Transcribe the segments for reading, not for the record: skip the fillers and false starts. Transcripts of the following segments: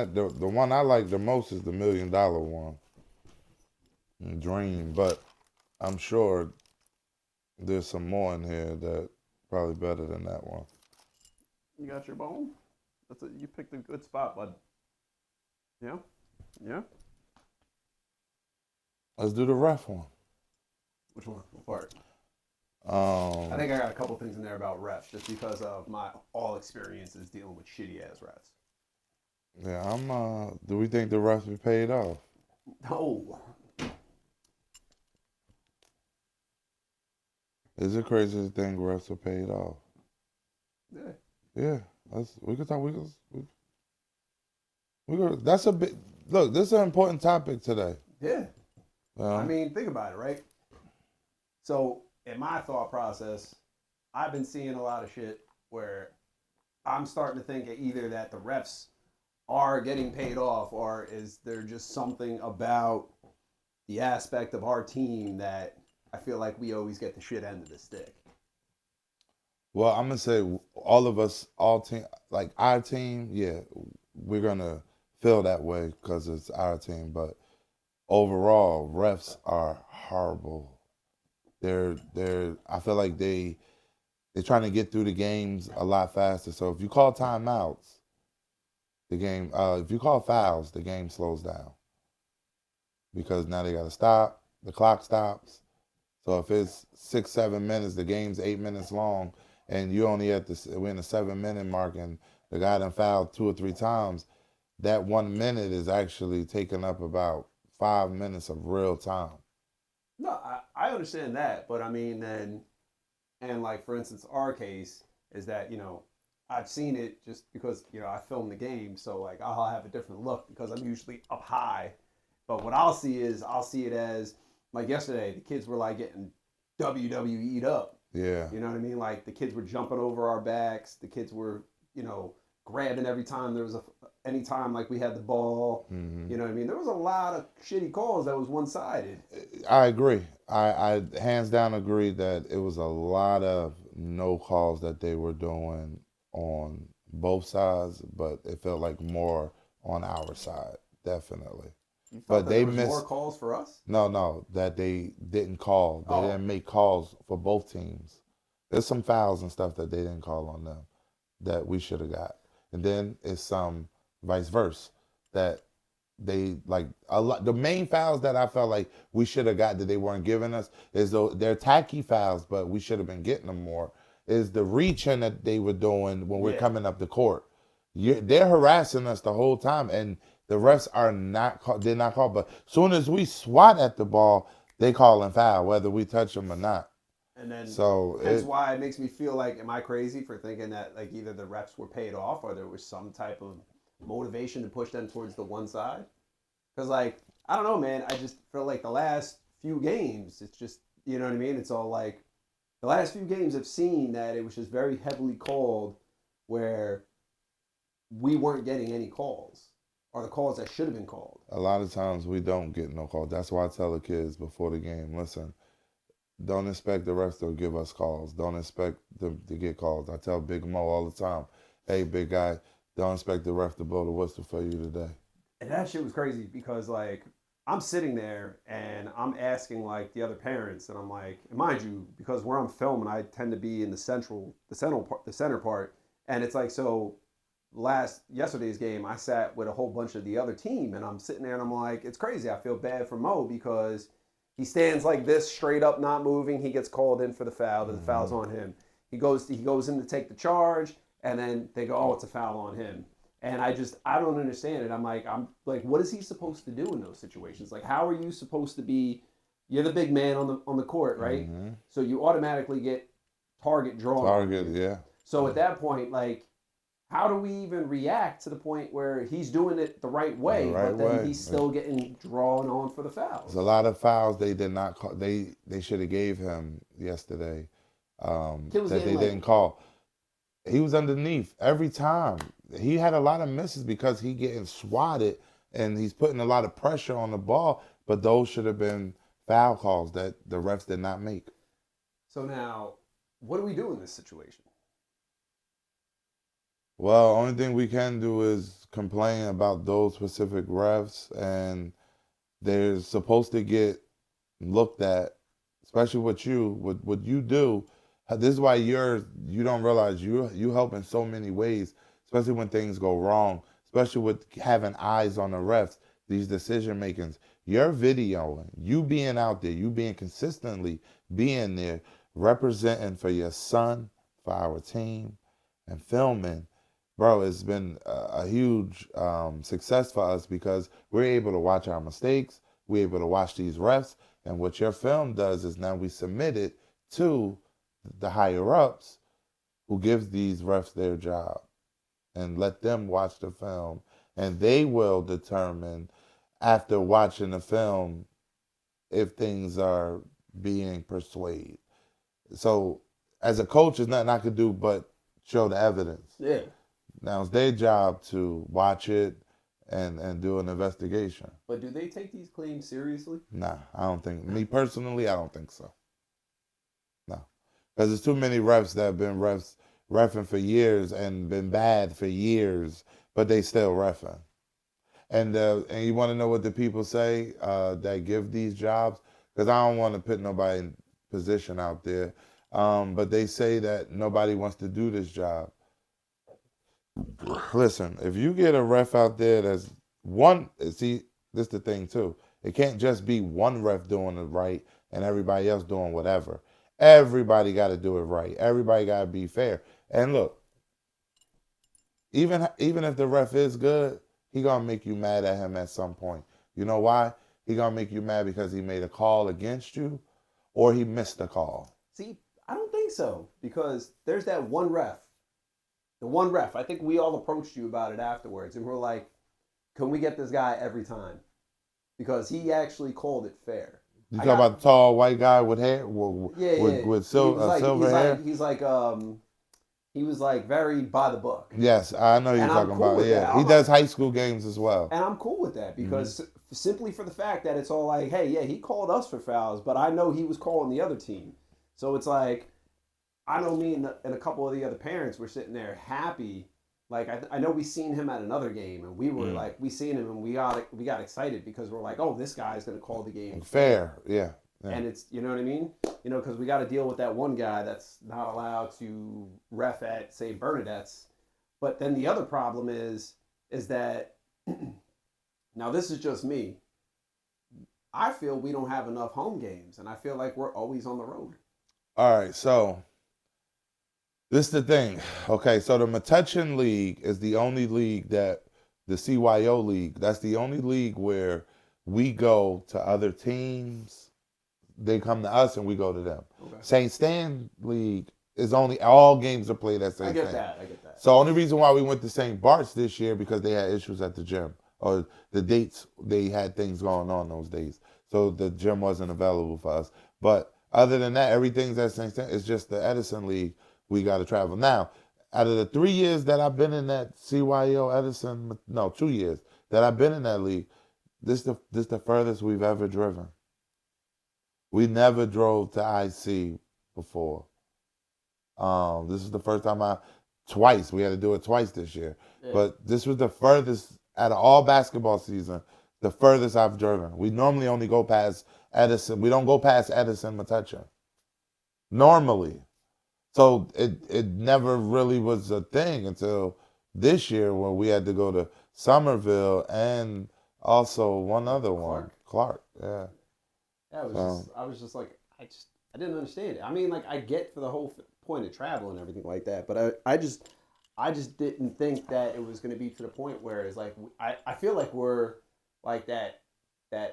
that the one I like the most is the $1 million one, Dream. But I'm sure there's some more in here that probably better than that one. You got your bone? You picked a good spot, bud. Yeah, yeah. Let's do the ref one. Which one? What part? I Um, think I got a couple things in there about refs, just because of my all experiences dealing with shitty ass refs. yeah, Do we think the refs be paid off? No, Is it crazy to think refs are paid off? yeah, Yeah, we could talk. That's a big look. This is an important topic today. yeah. I Um, mean, think about it, right? So, in my thought process, I've been seeing a lot of shit where I'm starting to think either that the refs are getting paid off, or is there just something about the aspect of our team that I feel like we always get the shit end of the stick. well, I'm gonna say all of us, all team, like our team, yeah, we're gonna feel that way because it's our team. But overall, refs are horrible. They're. I feel like they're trying to get through the games a lot faster. So if you call timeouts, the game. If you call fouls, the game slows down because now they got to stop. The clock stops. So if it's 6 7 minutes, the game's 8 minutes long, and you only at the we're in the 7 minute mark, and the guy done fouled 2 or 3 times. That 1 minute is actually taking up about 5 minutes of real time. No, I understand that, but I mean, then, and like for instance, our case is that, I've seen it just because, I filmed the game, so like I'll have a different look because I'm usually up high. But what I'll see it as like yesterday, the kids were like getting WWE'd up. Yeah. You know what I mean? Like the kids were jumping over our backs. The kids were, you know, grabbing every time there was anytime like we had the ball. Hmm. You know what I mean? There was a lot of shitty calls that was one sided. I agree. I hands down agree that it was a lot of no calls that they were doing on both sides, but it felt like more on our side, definitely. You felt But that there they was more missed. calls for us? No, that they didn't call. They Oh, didn't make calls for both teams. There's some fouls and stuff that they didn't call on them that we should have got. And then it's some vice versa that they like a lot. The main fouls that I felt like we should have got that they weren't giving us is though they're tacky fouls, but we should have been getting them more. Is the reaching that they were doing when we're yeah. coming up the court? They're harassing us the whole time, and the refs are not call, did not call. But soon as we swat at the ball, they call and foul whether we touch them or not. And then So hence why it makes me feel like, am I crazy for thinking that like either the reps were paid off or there was some type of motivation to push them towards the one side? Because like I don't know, man. I just feel like the last few games, it's just you know what I mean. It's all like the last few games I've seen that it was just very heavily called, where we weren't getting any calls or the calls that should have been called. a lot of times we don't get no call. That's why I tell the kids before the game, listen, don't expect the refs to give us calls. Don't expect them to get calls. I tell Big Mo all the time, hey, big guy, don't expect the ref to blow the whistle for you today. And that shit was crazy because like I'm sitting there and I'm asking like the other parents, and I'm like, and mind you, because where I'm filming, I tend to be in the center part, and it's like so. Yesterday's game, I sat with a whole bunch of the other team, and I'm sitting there and I'm like, it's crazy. I feel bad for Mo because he stands like this, straight up, not moving. He gets called in for the foul. The foul's Mm-hmm. on him. He goes in to take the charge, and then they go, oh, it's a foul on him. And I don't understand it. I'm like, what is he supposed to do in those situations? Like, how are you supposed to be? You're the big man on the court, right? Mm-hmm. So you automatically get target drawn on Target, you. yeah. So at that point, like, how do we even react to the point where he's doing it the right The way, right but then way. he's still getting drawn on for the There's a fouls? lot of fouls they did not call. They should have gave him yesterday Kid was that getting they like didn't call. He was underneath every time. He had a lot of misses because he getting swatted and he's putting a lot of pressure on the ball. But those should have been foul calls that the refs did not make. so now. What do we do in this situation? Well, only thing we can do is complain about those specific refs, and they're supposed to get looked at, especially what you do. This is why you don't realize you help in so many ways, especially when things go wrong, especially with having eyes on the refs, these decision makings. You're videoing, you being out there, you being consistently being there, representing for your son, for our team, and filming. Bro, it's been a huge success for us because we're able to watch our mistakes. We're able to watch these refs, and what your film does is now we submit it to the higher ups who gives these refs their job and let them watch the film. And they will determine after watching the film if things are being persuaded. So as a coach, there's nothing I could do but show the evidence. Yeah. Now it's their job to watch it and do an investigation. But do they take these claims seriously? Nah, I don't think. Me personally, I don't think so. No, because there's too many refs that have been refing for years and been bad for years, but they still refing. And you want to know what the people say that give these jobs? Because I don't want to put nobody in position out there, but they say that nobody wants to do this job. Listen, if you get a ref out there that's one, see, this the thing too. It can't just be one ref doing it right and everybody else doing whatever. Everybody got to do it right. Everybody got to be fair. And look, even if the ref is good, he gonna make you mad at him at some point. You know why? He gonna make you mad because he made a call against you, or he missed a call. See, I don't think so because there's that one ref. The one ref. I think we all approached you about it afterwards, and we're like, "Can we get this guy every time?" Because he actually called it fair. You I talk got about the tall white guy with hair, yeah, yeah. with He was like silver hair. he was like very by the book, Yes, I know you're and I'm talking cool about. with that. Yeah, he does high school games as well. And I'm cool with that Hmm. because simply for the fact that it's all like, hey, yeah, he called us for fouls, but I know he was calling the other team. So it's like, I know me and a couple of the other parents were sitting there happy. Like I know we seen him at another game, and we were Mm. like, we seen him, and we got excited because we're like, oh, this guy's gonna call the game Fair, yeah, yeah. and it's you know what I mean, because we got to deal with that one guy that's not allowed to ref at St. Bernadette's. But then the other problem is that now this is just me. I feel we don't have enough home games, and I feel like we're always on the road. All right, so this is the thing. Okay, so the Metuchen League is the only league that the CYO league. That's the only league where we go to other teams. They come to us and we go to them. Okay, St. Stan League is only all games are played at I St. get Stan. that. I get that. So only reason why we went to St. Bart's this year because they had issues at the gym or the dates they had things going on those days. So the gym wasn't available for us. But other than that, everything's at St. Stan. It's just the Edison League we got to travel. Now, out of the 3 years that I've been in that CYO Edison, no, 2 years that I've been in that league, this the furthest we've ever driven. We never drove to IC before. This is the first time twice. We had to do it twice this year. Yeah. But this was the furthest out of all basketball season, the furthest I've driven. We normally only go past Edison. We don't go past Edison Metuchen. Normally. So it never really was a thing until this year when we had to go to Somerville and also one other one. Clark. Yeah. Yeah, I was just like, I didn't understand it. I mean, like I get for the whole point of travel and everything like that, but I just didn't think that it was going to be to the point where it's like I feel like we're like that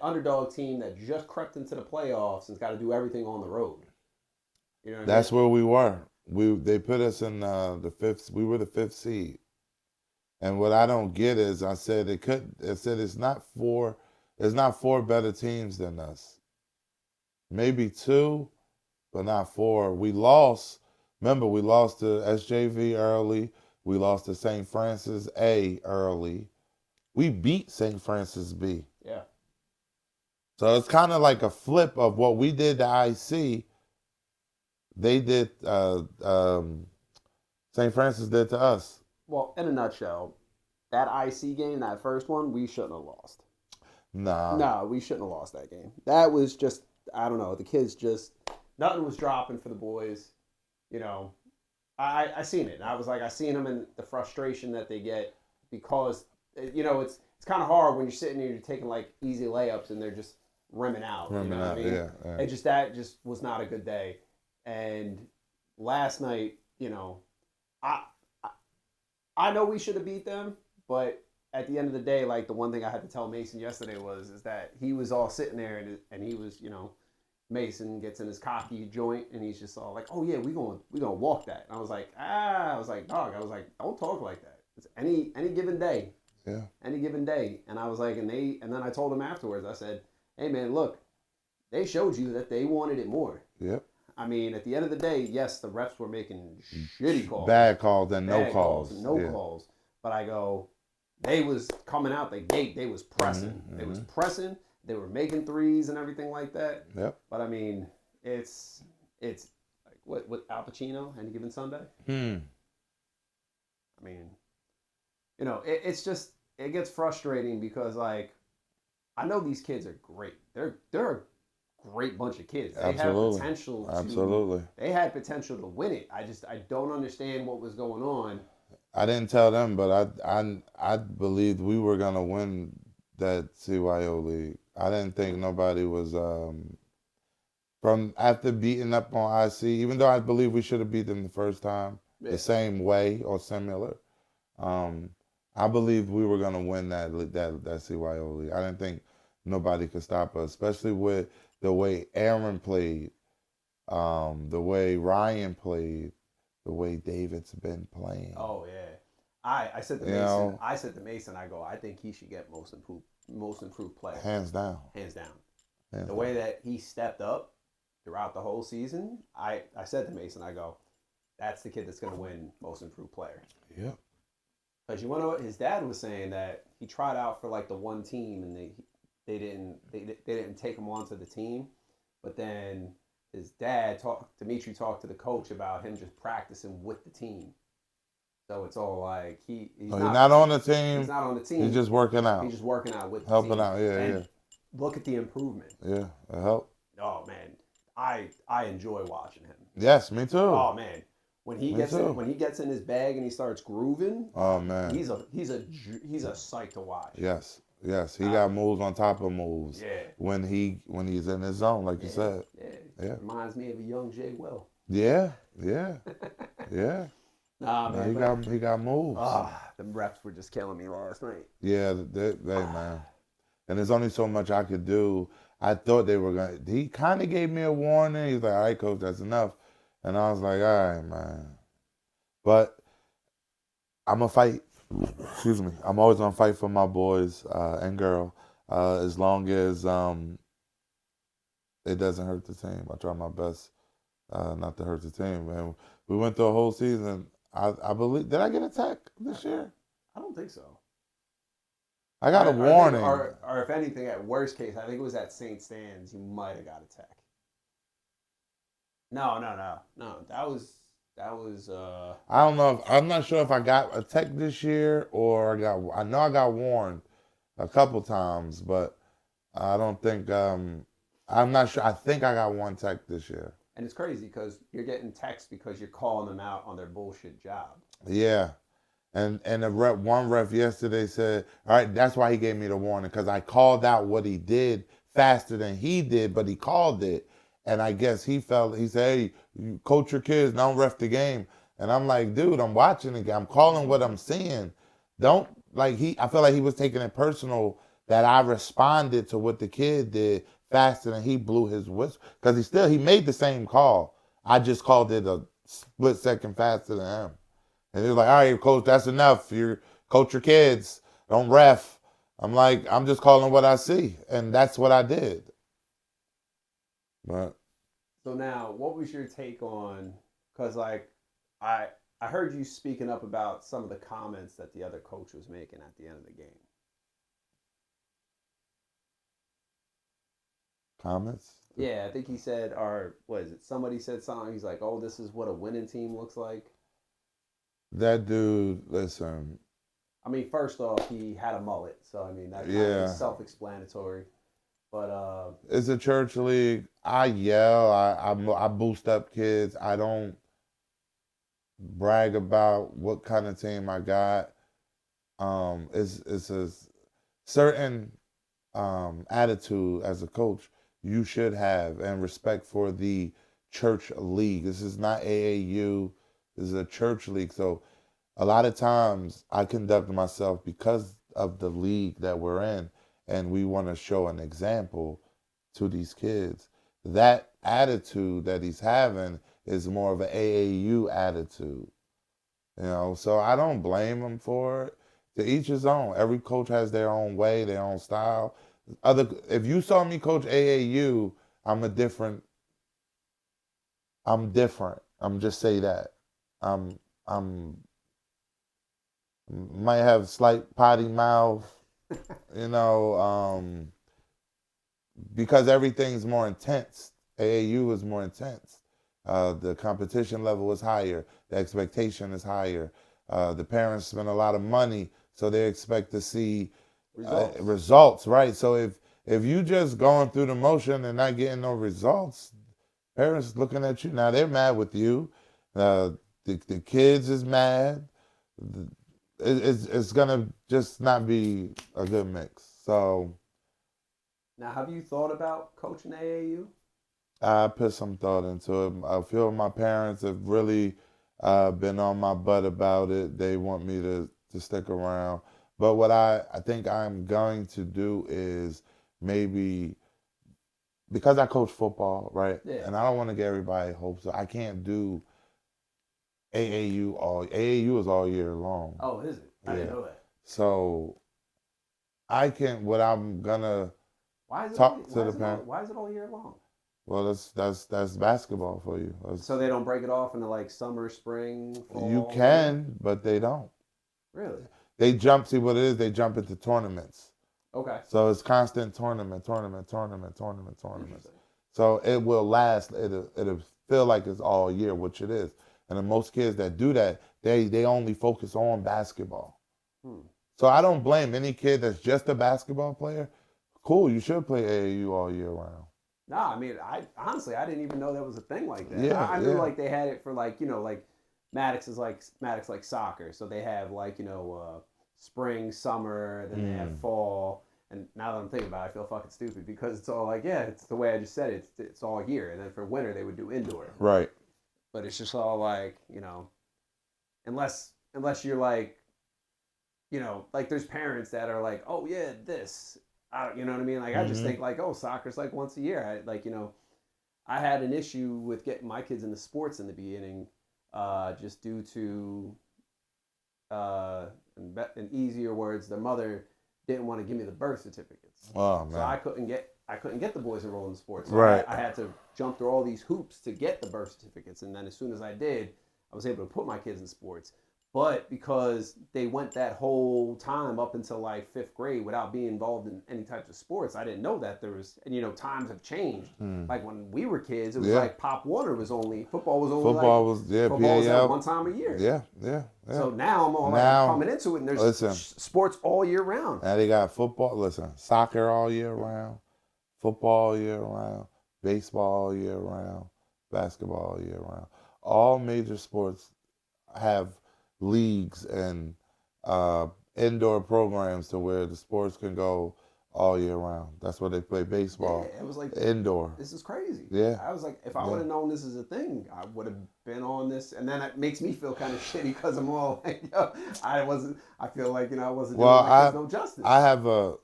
underdog team that just crept into the playoffs and's got to do everything on the road. You know what I mean? That's where we were. They put us in the fifth. We were the fifth seed. And what I don't get is I said it could. I said it's not four. It's not four better teams than us. Maybe two, but not four. We lost. Remember, we lost to SJV early. We lost to St. Francis A early. We beat St. Francis B. Yeah. So it's kind of like a flip of what we did to IC. They did. St. Francis did to us. well, in a nutshell, that IC game, that first one, we shouldn't have lost. Nah. No, we shouldn't have lost that game. That was just, I don't know. The kids just, nothing was dropping for the boys. You know, I seen it. I was like, I seen them in the frustration that they get because, it's kind of hard when you're sitting there, you're taking like easy layups and they're just rimming out. You know Remember what I that? mean? Yeah, yeah. That just was not a good day. And last night, I I know we should have beat them, but at the end of the day, like the one thing I had to tell Mason yesterday is that he was all sitting there and he was, Mason gets in his cocky joint and he's just all like, "Oh yeah, we gonna walk that." And I was like, dog, I was like, don't talk like that. It's any given day, Yeah. any given day. And I was like, and then I told him afterwards, I said, "Hey man, look, they showed you that they wanted it more." Yep. I mean, at the end of the day, yes, the refs were making shitty calls, Bad calls and no bad calls, calls. no Yeah. calls. But I go, they was coming out the gate. They was pressing. Mm-hmm, They was mm-hmm. pressing. They were making threes and everything like that. Yep. But I mean, it's like what Al Pacino any given Sunday. Hmm. I mean, it's just it gets frustrating because like I know these kids are great. They're a great bunch of kids. They have Absolutely. potential to. Absolutely. They had potential to win it. I don't understand what was going on. I didn't tell them, but I believed we were gonna win that CYO league. I didn't think nobody was from after beating up on IC. Even though I believe we should have beat them the first time Yeah. the same way or similar. Um, I believed we were gonna win that CYO league. I didn't think nobody could stop us, especially with the way Aaron played, the way Ryan played, the way David's been playing. Oh yeah. I said to You Mason. know, I said to Mason. I go. I think he should get most improved player, hands down, hands down. hands The down. way that he stepped up throughout the whole season. I said to Mason. I go. That's the kid that's going to win most improved player. Yep. Because you want to know what his dad was saying that he tried out for like the one team and they didn't take him onto the team, but then his dad Dimitri talked to the coach about him just practicing with the team. So it's all like he's not on the team. He's not on the team. He's just working out. He's just working out with helping the team. out. Yeah, and yeah, look at the improvement. yeah. It help. Oh man, I enjoy watching him. Yes, me too. Oh man, when he Me too. when he gets in his bag and he starts grooving. Oh man, he's a sight to watch. yes, yes. He got moves on top of moves. Yeah. When he's in his zone, like you said. Yeah. Yeah. Reminds me of a young Jay Will. Yeah, yeah, yeah. Nah, No, man. he got moves. The reps were just killing me last night. Yeah, they man. And there's only so much I could do. I thought they were gonna. He kind of gave me a warning. He's like, "All right, coach, that's enough." And I was like, "All right, man." But I'm gonna fight. Excuse me. I'm always gonna fight for my boys and girl, as long as it doesn't hurt the team. I try my best not to hurt the team. And we went through a whole season. I believe. Did I get a tech this year? I don't think so. I got a warning. Or if anything, at worst case, I think it was at St. Stan's. You might have got a tech. No. That was. I don't know. I'm not sure if I got a tech this year or I know I got warned a couple times, but I don't think. I'm not sure. I think I got one tech this year. And it's crazy because you're getting texts because you're calling them out on their bullshit job. Yeah. And one ref yesterday said, all right, that's why he gave me the warning, because I called out what he did faster than he did, but he called it. And I guess he said, hey, you coach your kids, don't ref the game. And I'm like, dude, I'm watching the game. I'm calling what I'm seeing. Don't, I feel like he was taking it personal that I responded to what the kid did faster than he blew his whistle. Because he made the same call. I just called it a split second faster than him. And he's like, all right, coach, that's enough. You coach your kids. Don't ref. I'm like, I'm just calling what I see. And that's what I did. But So now, what was your take on, because I heard you speaking up about some of the comments that the other coach was making at the end of the game. comments? Yeah, I think he said, or what is it? Somebody said something. He's like, "Oh, this is what a winning team looks like." That dude, listen, I mean, first off, he had a mullet, so I mean that kind of is yeah, self-explanatory. But it's a church league. I yell, I boost up kids. I don't brag about what kind of team I got. It's a certain attitude as a coach you should have and respect for the church league. This is not AAU. This is a church league. So a lot of times I conduct myself because of the league that we're in, and we want to show an example to these kids. That attitude that he's having is more of an AAU attitude, so I don't blame him for it. To each his own. Every coach has their own way, their own style. If you saw me coach AAU, I'm a different. I'm different. I'm just say that. I'm might have slight potty mouth, you know, because everything's more intense. AAU is more intense. The competition level is higher. The expectation is higher. The parents spend a lot of money, so they expect to see results. results, right? So if you just going through the motion and not getting no results, parents looking at you now, they're mad with you. Uh, the kids is mad. It's gonna just not be a good mix. So Now, have you thought about coaching AAU? I put some thought into it. I feel my parents have really been on my butt about it. They want me to stick around. But what I think I'm going to do is maybe because I coach football, right? Yeah. And I don't want to get everybody hopes. I can't do AAU all. AAU is all year long. Oh, is it? I didn't Yeah. know that. So I can. What I'm gonna Why is it all? talk to the parent. Why is it all year long? Well, that's basketball for you. So they don't break it off into like summer, spring, You fall, winter. can, but they don't. Really? They jump. See what it is? They jump into tournaments. Okay. So it's constant tournaments. Interesting. So it will last. It'll feel like it's all year, which it is. And then most kids that do that, they only focus on basketball. Hmm. So I don't blame any kid that's just a basketball player. Cool, you should play AAU all year round. Nah, I mean, I honestly I didn't even know that was a thing like that. Yeah, I knew yeah. like they had it for like like Maddox like soccer, so they have like spring, summer, then they have Mm, fall. And now that I'm thinking about it, I feel fucking stupid because it's all like, yeah, it's the way I just said it. It's all year, and then for winter they would do indoor. right. But it's just all like unless you're like like there's parents that are like, oh yeah, this, you know what I mean? Like I just Mm-hmm. think like, oh, soccer's like once a year. I had an issue with getting my kids into sports in the beginning, just due to, in easier words, their mother didn't want to give me the birth certificates, Oh so man. I couldn't get the boys enrolled in sports. So Right. I had to jump through all these hoops to get the birth certificates, and then as soon as I did, I was able to put my kids in sports. But because they went that whole time up until like fifth grade without being involved in any types of sports, I didn't know that there was, and times have changed. Mm. Like when we were kids, it was Yeah. like Pop Warner was only, football was only like, Football was football was like PAL. one time a year. Yeah, yeah, yeah. So now I'm all like, I'm Now coming into it and there's listen, sports all year round. now they got football. Listen, soccer all year round, football all year round, baseball all year round, basketball all year round. All major sports have leagues and uh, indoor programs to where the sports can go all year round. That's where they play Yeah, baseball it was like, indoor. this is crazy. Yeah, I was like, if I would yeah. have known this is a thing, I would have been on this. And then it makes me feel kind of shitty because I'm all like, yo, I feel like, I wasn't doing Well, my kids no justice. I have a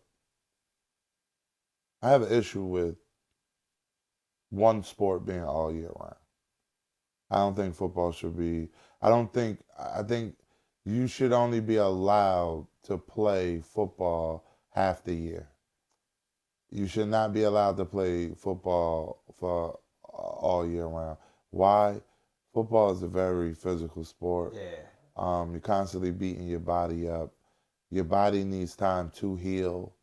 I have an issue with one sport being all year round. I don't think football should be. I don't think. I think you should only be allowed to play football half the year. You should not be allowed to play football for all year round. Why? Football is a very physical sport. Yeah. You're constantly beating your body up. Your body needs time to heal.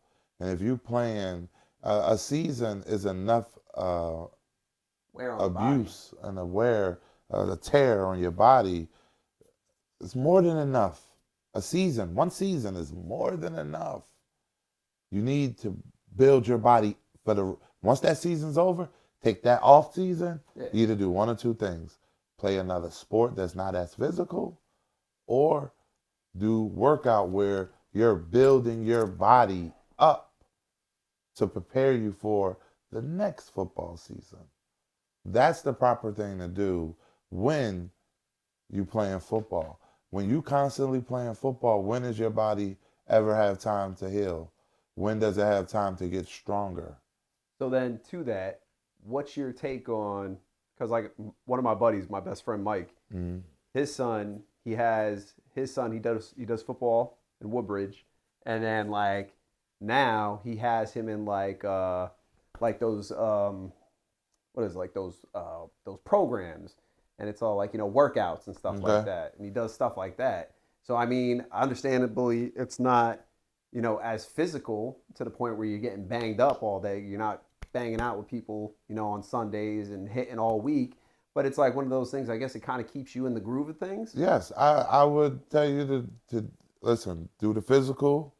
And if you playing a season is enough Wear on the body. abuse and a wear, the tear on your body It's more than enough. One season is more than enough. You need to build your body for the once that season's over, take that off season, Yeah. you either do one or two things. Play another sport that's not as physical, or do workout where you're building your body up to prepare you for the next football season. That's the proper thing to do when you playing football. When you constantly playing football, when does your body ever have time to heal? When does it have time to get stronger? So then to that, what's your take on, because like one of my buddies, my best friend Mike, Mm-hmm. his son, he does football in Woodbridge, and then like now he has him in like those what is it, like those programs, and it's all like workouts and stuff like Okay. that, and he does stuff like that. So I mean, understandably, it's not as physical to the point where you're getting banged up all day. You're not banging out with people on Sundays and hitting all week. But it's like one of those things. I guess it kind of keeps you in the groove of things. Yes, I would tell you to listen, do the physical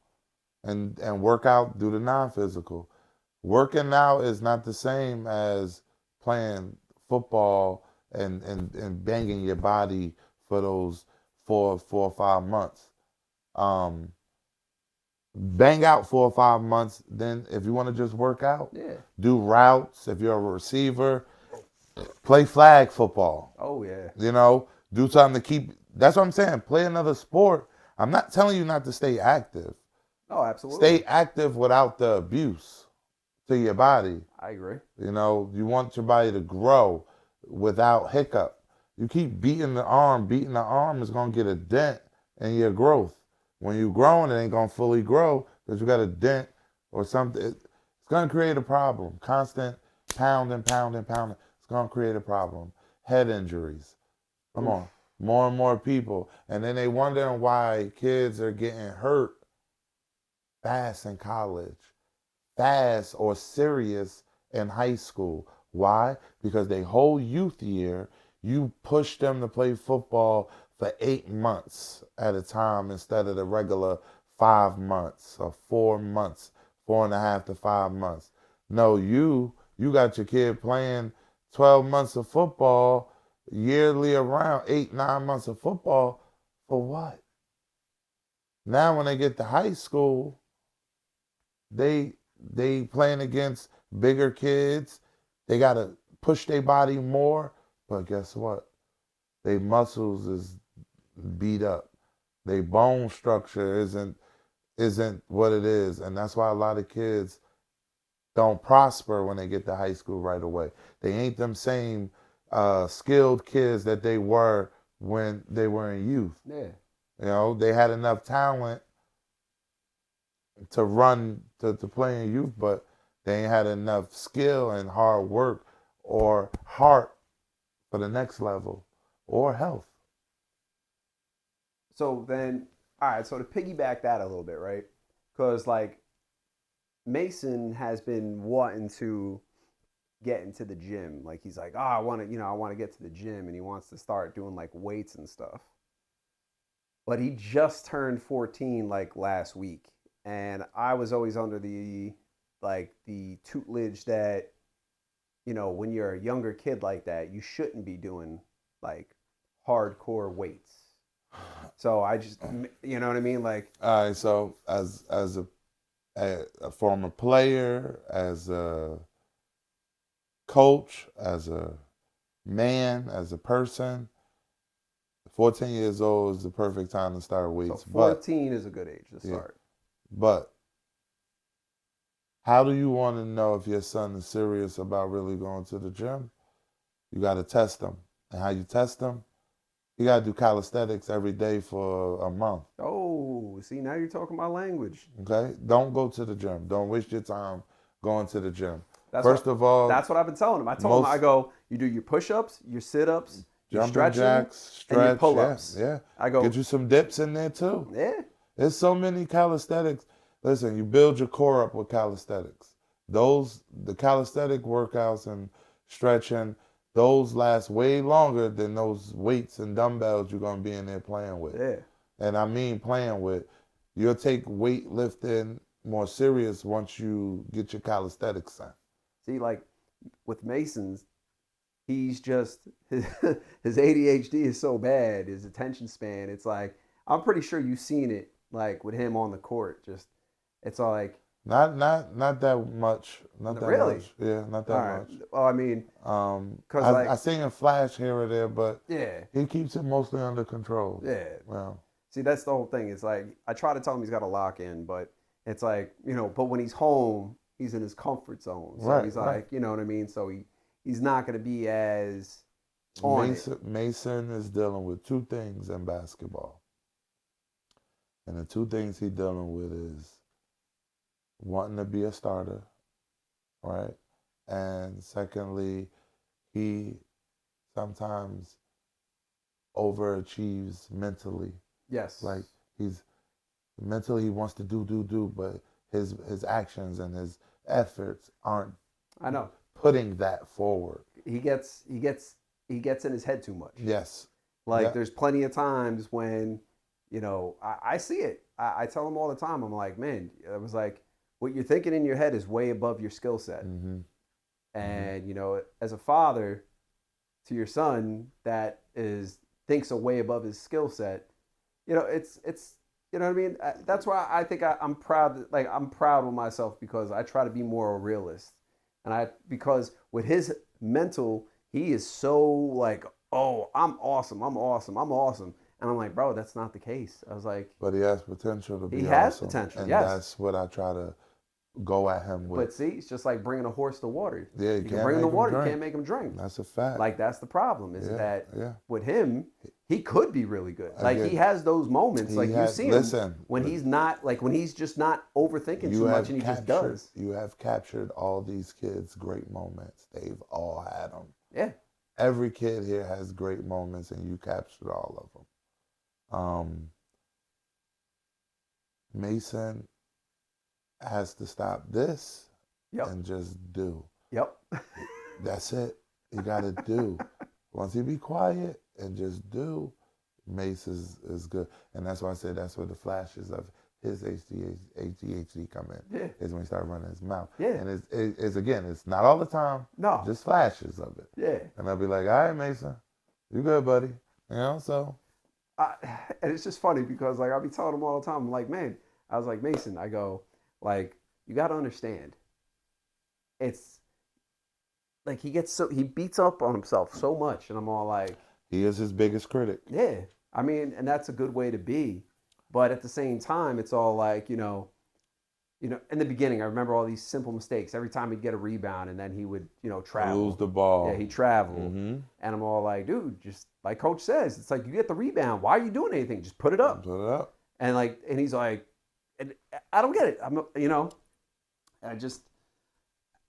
and work out, do the non-physical. Working out is not the same as playing football and banging your body for those 4 or 5 months. Um, Bang out 4 or 5 months. Then, if you want to just work out, Yeah. do routes. If you're a receiver, play flag football. Oh yeah. Do something to keep. That's what I'm saying. Play another sport. I'm not telling you not to stay active. Oh, absolutely. Stay active without the abuse to your body. I agree. You want your body to grow without hiccup. You keep beating the arm is gonna get a dent in your growth. When you're growing, it ain't gonna fully grow because you got a dent or something. It's gonna create a problem. Constant pounding, pounding, pounding. It's gonna create a problem. Head injuries. Come Oof. on. More and more people. And then they wondering why kids are getting hurt fast in college, fast or serious in high school. Why? Because they whole youth year, you push them to play football for 8 months at a time instead of the regular 5 months or 4 months, 4.5 to 5 months. No, you got your kid playing 12 months of football yearly, around 8, 9 months of football for what? Now when they get to high school, they playing against bigger kids. They gotta push their body more. But guess what? Their muscles is beat up. Their bone structure isn't what it is. And that's why a lot of kids don't prosper when they get to high school right away. They ain't them same skilled kids that they were when they were in youth. Yeah. They had enough talent to run to play in youth, but they ain't had enough skill and hard work or heart for the next level or health. So then, all right. So to piggyback that a little bit, right? Because like Mason has been wanting to get into the gym. Like he's like, oh, I want to get to the gym, and he wants to start doing like weights and stuff. But he just turned 14 like last week, and I was always under the tutelage that when you're a younger kid like that, you shouldn't be doing like hardcore weights. So I just, you know what I mean? Like, All right, so as a former player, as a coach, as a man, as a person, 14 years old is the perfect time to start so weights. 14 is a good age to Yeah, start. but how do you want to know if your son is serious about really going to the gym? You got to test them. And how you test them? You got to do calisthenics every day for a month. Oh, see, now you're talking my language. Okay? Don't go to the gym. Don't waste your time going to the gym. That's First what of all, that's what I've been telling him. I told him, I most go, you do your push-ups, your sit-ups, your jumping stretching, jacks, and your stretch, yeah, pull-ups. yeah. I Get go, you some dips in there too. yeah, There's so many calisthenics. Listen, you build your core up with calisthenics. The calisthenic workouts and stretching, those last way longer than those weights and dumbbells you're gonna be in there playing with. Yeah. And I mean playing with. You'll take weightlifting more serious once you get your calisthenics in. See, like with Mason's, he's just his ADHD is so bad, his attention span. It's like I'm pretty sure you've seen it, like with him on the court. Just it's all like Not that much. Not that really. much. Yeah, not All that right. much. Well, I mean, cause like I seen a flash here or there, but yeah, he keeps it mostly under control. yeah. Well, See, that's the whole thing. It's like I try to tell him he's got to lock in, but it's like but when he's home, he's in his comfort zone. So right, he's right. like, you know what I mean. So he's not going to be as on it. Mason is dealing with two things in basketball, and the two things he's dealing with is wanting to be a starter, right? And secondly, he sometimes overachieves mentally. Yes. Like he's mentally he wants to do, but his actions and his efforts aren't I know. putting that forward. He gets in his head too much. Yes. Like Yeah. there's plenty of times when, I see it. I tell him all the time. I'm like, man, I was like, what you're thinking in your head is way above your skill set. Mm-hmm. And as a father to your son that thinks a way above his skill set, it's you know what I mean. That's why I think I'm proud. Like I'm proud of myself because I try to be more a realist, and because with his mental, he is so like, oh, I'm awesome, I'm awesome, I'm awesome, and I'm like, bro, that's not the case. I was like, But he has potential to be he has awesome, potential, and yes. that's what I try to go at him with. But see, it's just like bringing a horse to water. Yeah, you can bring him to water, you can't make him drink. That's a fact. Like that's the problem is that yeah. with him, he could be really good. Like he has those moments. Like you see him when he's not when he's just not overthinking too much and he just does. You have captured all these kids' great moments. They've all had them. Yeah. Every kid here has great moments, and you captured all of them. Mason has to stop this and just do. Yep. That's it. You got to do. Once he be quiet and just do, Mace is good. And that's why I said that's where the flashes of his ADHD come in. Yeah. Is when he start running his mouth. Yeah. And it's again, it's not all the time. No. Just flashes of it. Yeah. And I'll be like, all right, Mason, you good, buddy. So. And it's just funny because like I'll be telling him all the time, I'm like, man, I was like, Mason, I go, like, you got to understand. It's like he beats up on himself so much. And I'm all like. He is his biggest critic. Yeah. I mean, and that's a good way to be. But at the same time, it's all like, in the beginning, I remember all these simple mistakes. Every time he'd get a rebound and then he would, travel. Lose the ball. Yeah, he'd travel. Mm-hmm. And I'm all like, dude, just like Coach says, it's like you get the rebound. Why are you doing anything? Just put it up. Put it up. And he's like, and I don't get it.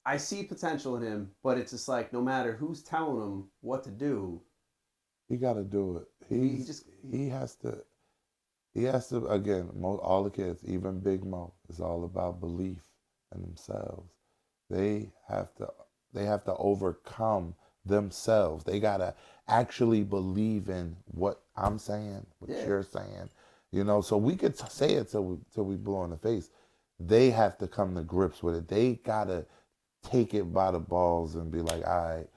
I see potential in him, but it's just like no matter who's telling him what to do, he got to do it. He has to again. All the kids, even Big Mo, is all about belief in themselves. They have to overcome themselves. They gotta actually believe in what I'm saying, what you're saying. So we could say it till we blow in the face. They have to come to grips with it. They gotta take it by the balls and be like, all right,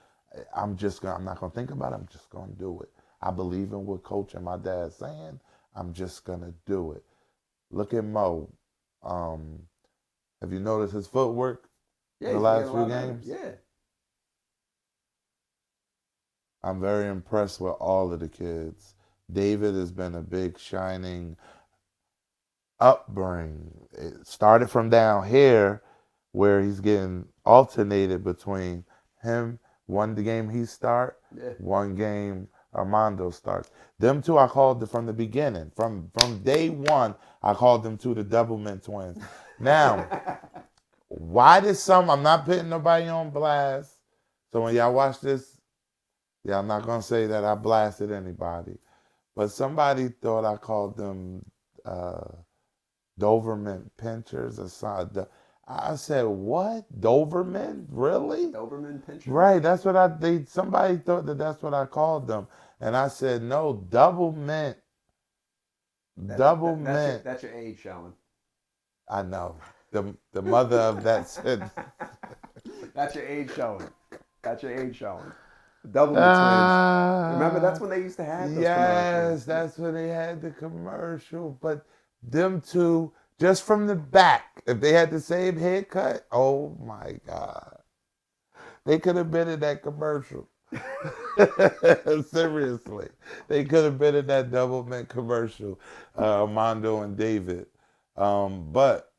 I'm not gonna think about it. I'm just gonna do it. I believe in what Coach and my dad's saying. I'm just gonna do it. Look at Mo. Have you noticed his footwork in the last few games? Yeah. I'm very impressed with all of the kids. David has been a big shining upbringing. It started from down here where he's getting alternated between him, one game he start, one game Armando starts. Them two I called from the beginning. From day one, I called them two the Doublemint twins. Now, why did I'm not putting nobody on blast. So when y'all watch this, I'm not going to say that I blasted anybody. But somebody thought I called them Doverment pinchers or something. I said, what? Doberman? Really? Doberman pinchers. Right. That's what somebody thought that that's what I called them. And I said, no, double mint. Double mint. That's your age showing. I know. The mother of that said, That's your age showing. That's your age showing. Doublemint twins. Remember, that's ah, when they used to have those yes, commercials. that's when they had the commercial. But them two, just from the back, if they had the same haircut, oh my God. They could have been in that commercial. Seriously, they could have been in that double mint commercial, Armando and David. But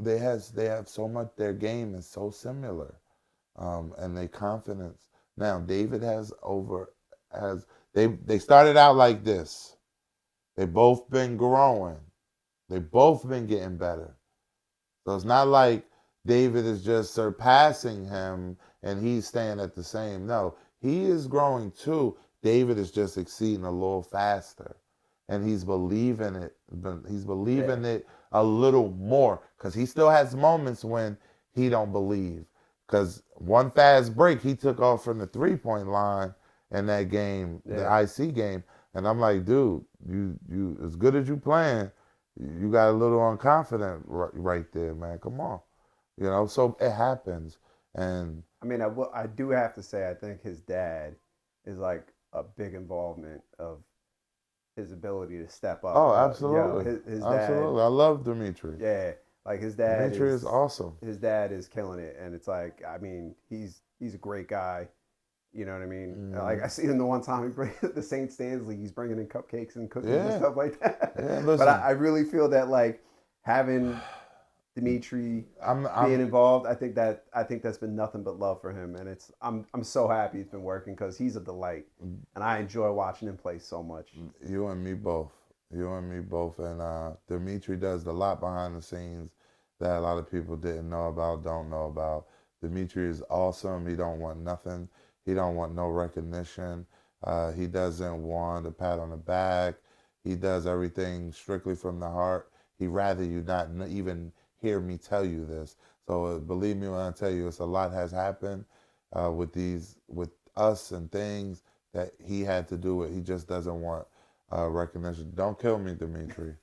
they have so much. Their game is so similar, and their confidence. Now David has they started out like this. They both been growing. They both been getting better. So it's not like David is just surpassing him and he's staying at the same. No, he is growing too. David is just exceeding a little faster. And he's believing it. He's Yeah. believing it a little more because he still has moments when he don't believe. Because one fast break, he took off from the 3 point line in that game, the Yeah. IC game. And I'm like, dude, you as good as you playing, you got a little unconfident right there, man. Come on, So it happens, and I mean, I do have to say, I think his dad is like a big involvement of his ability to step up. oh, Yo, absolutely, his dad, absolutely. I love Dimitri. yeah, like Dimitri is awesome. his dad is killing it, and it's like, I mean, he's a great guy. You know what I mean? Like Mm, I see him the one time he bring the St. Stanley, he's bringing in cupcakes and cookies and yeah, stuff like that. yeah. But Listen, I really feel that like having Dimitri being I'm involved, I think that's been nothing but love for him, and I'm so happy it's been working because he's a delight, and I enjoy watching him play so much. you and me both. You and me both. And Dimitri does a lot behind the scenes that a lot of people didn't know about, don't know about. Dimitri is awesome. He don't want nothing. He don't want no recognition. He doesn't want a pat on the back. He does everything strictly from the heart. He rather you not even hear me tell you this. So believe me when I tell you, it's a lot has happened with us and things that he had to do it. He just doesn't want recognition. Don't kill me, Dimitri.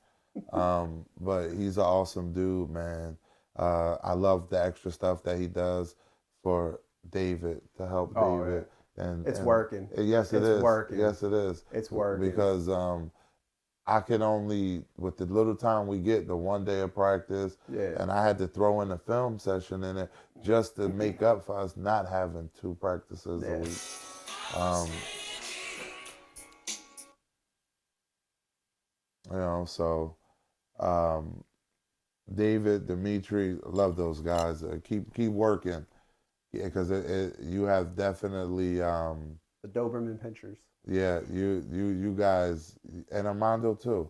But he's an awesome dude, man. I love the extra stuff that he does for David to help Oh yeah, David, and it's and working, yes, it it's is. working, Yes, it is it's working. because I can only with the little time we get, the 1 day of practice, Yeah, and I had to throw in a film session in it just to make up for us not having 2 practices a yeah. week. Um, so um, David, Dimitri, love those guys. Keep working, yeah, because you have definitely, The Doberman pinchers. yeah, you guys, and Armando too.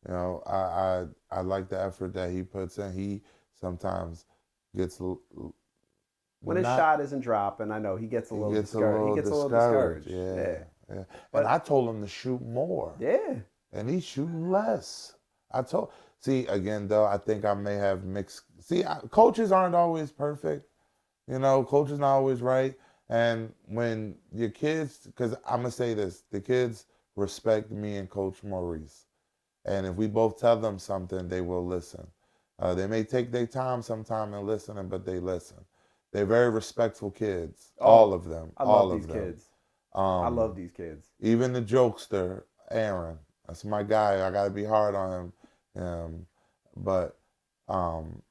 I like the effort that he puts in. He sometimes gets When his not shot isn't dropping, I know he gets a he little gets a discouraged. He little gets a little discouraged. discouraged. Yeah, Yeah, yeah. And I but told him to shoot more, yeah, and he's shooting less. I told. See, again though, I think I may have mixed. See, coaches aren't always perfect. Coaches not always right. And when your kids, because I'm gonna say this, the kids respect me and Coach Maurice. And if we both tell them something, they will listen. They may take their time sometime in listening, but they listen. They're very respectful kids, all oh, of them, I love all these of them. kids. I love Um, these kids. Even the jokester, Aaron, that's my guy. I got to be hard on him. But um,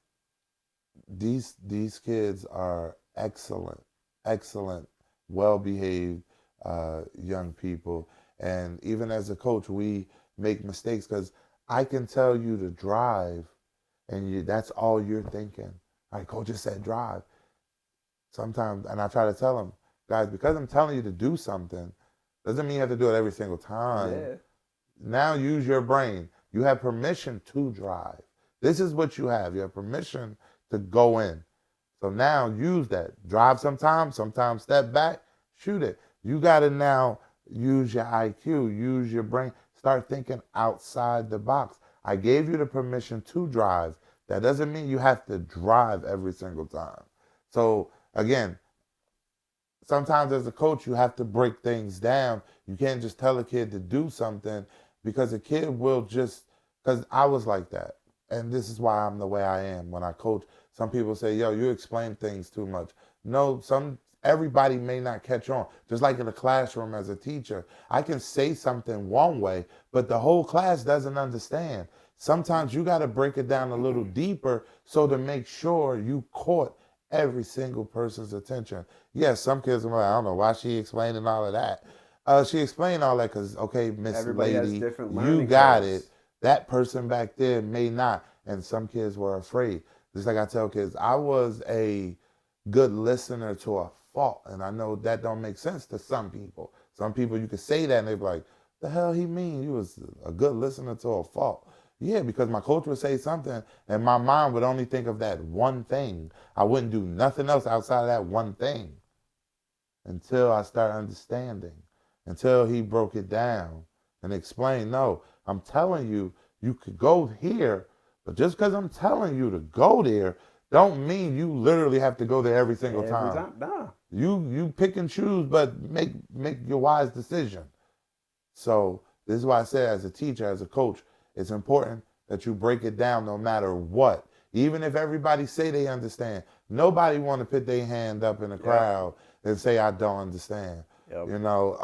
these kids are excellent, excellent, well behaved young people. And even as a coach, we make mistakes because I can tell you to drive, and that's all you're thinking. All right, coach just said drive. Sometimes, and I try to tell them, guys, because I'm telling you to do something, doesn't mean you have to do it every single time. Yeah, Now use your brain. You have permission to drive. This is what you have. You have permission to go in. So now use that. Drive sometimes step back, shoot it. You got to now use your IQ, use your brain. Start thinking outside the box. I gave you the permission to drive. That doesn't mean you have to drive every single time. So again, sometimes as a coach, you have to break things down. You can't just tell a kid to do something because a kid will just, because I was like that. And this is why I'm the way I am when I coach. Some people say, yo, you explain things too much. No, everybody may not catch on. Just like in the classroom as a teacher, I can say something one way, but the whole class doesn't understand. Sometimes you got to break it down a little deeper so to make sure you caught every single person's attention. Yes, some kids are like, I don't know why she explaining all of that. She explained all that because, okay, Miss Everybody has Lady, different you learning got it. curves. That person back there may not. And some kids were afraid. Just like I tell kids, I was a good listener to a fault. And I know that don't make sense to some people. Some people you could say that and they be like, the hell he mean? You was a good listener to a fault. Yeah, because my coach would say something and my mind would only think of that one thing. I wouldn't do nothing else outside of that one thing until I started understanding, until he broke it down and explained, no, I'm telling you, you could go here, but just because I'm telling you to go there, don't mean you literally have to go there every single Every time. time, nah. You pick and choose, but make your wise decision. So this is why I say as a teacher, as a coach, it's important that you break it down no matter what. Even if everybody say they understand, nobody want to put their hand up in the Yep. crowd and say I don't understand. Yep. You know,